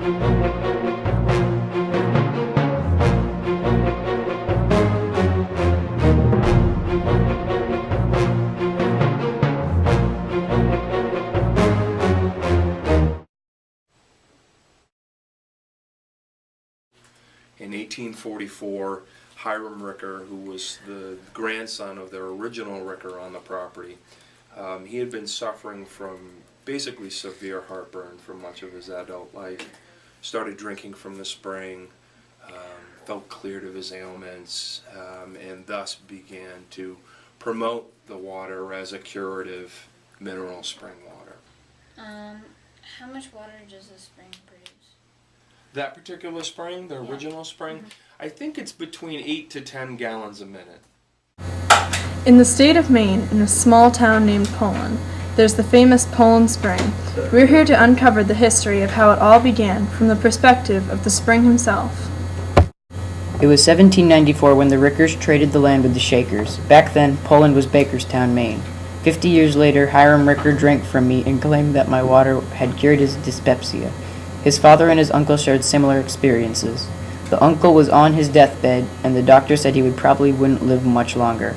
In 1844, Hiram Ricker, who was the grandson of their original Ricker on the property, he had been suffering from basically severe heartburn for much of his adult life. Started drinking from the spring, felt cleared of his ailments, and thus began to promote the water as a curative mineral spring water. How much water does the spring produce? That particular spring, the original spring, I think it's between 8 to 10 gallons a minute. In the state of Maine, in a small town named Poland, there's the famous Poland Spring. We're here to uncover the history of how it all began from the perspective of the spring himself. It was 1794 when the Rickers traded the land with the Shakers. Back then, Poland was Bakerstown, Maine. 50 years later, Hiram Ricker drank from me and claimed that my water had cured his dyspepsia. His father and his uncle shared similar experiences. The uncle was on his deathbed, and the doctor said he probably wouldn't live much longer.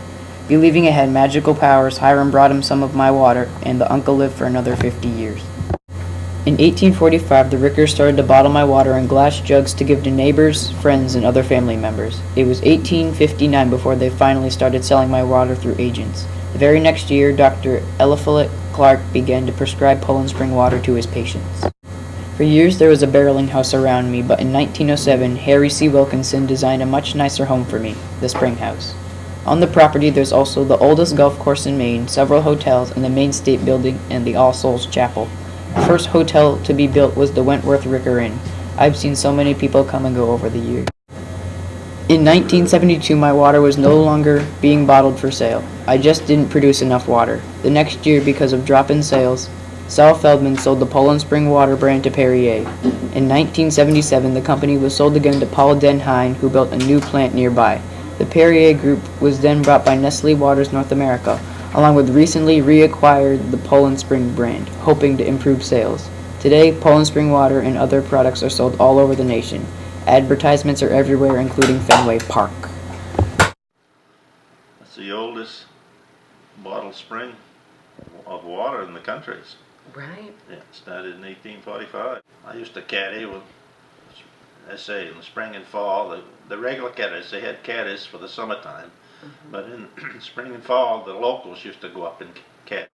Believing it had magical powers, Hiram brought him some of my water, and the uncle lived for another 50 years. In 1845, the Rickers started to bottle my water in glass jugs to give to neighbors, friends, and other family members. It was 1859 before they finally started selling my water through agents. The very next year, Dr. Eliphalet Clark began to prescribe Poland Spring water to his patients. For years there was a barreling house around me, but in 1907, Harry C. Wilkinson designed a much nicer home for me, the Spring House. On the property there's also the oldest golf course in Maine, several hotels, and the Maine State Building and the All Souls Chapel. The first hotel to be built was the Wentworth Ricker Inn. I've seen so many people come and go over the years. In 1972, my water was no longer being bottled for sale. I just didn't produce enough water. The next year, because of drop in sales, Saul Feldman sold the Poland Spring water brand to Perrier. In 1977, the company was sold again to Paul Denheim, who built a new plant nearby. The Perrier Group was then bought by Nestle Waters North America, along with recently reacquired the Poland Spring brand, hoping to improve sales. Today, Poland Spring water and other products are sold all over the nation. Advertisements are everywhere, including Fenway Park. It's the oldest bottled spring of water in the country. Right. Yeah, it started in 1845. I used to caddy with, let's say, in the spring and fall, the regular caddies, they had caddies for the summertime, but in spring and fall, the locals used to go up and caddy.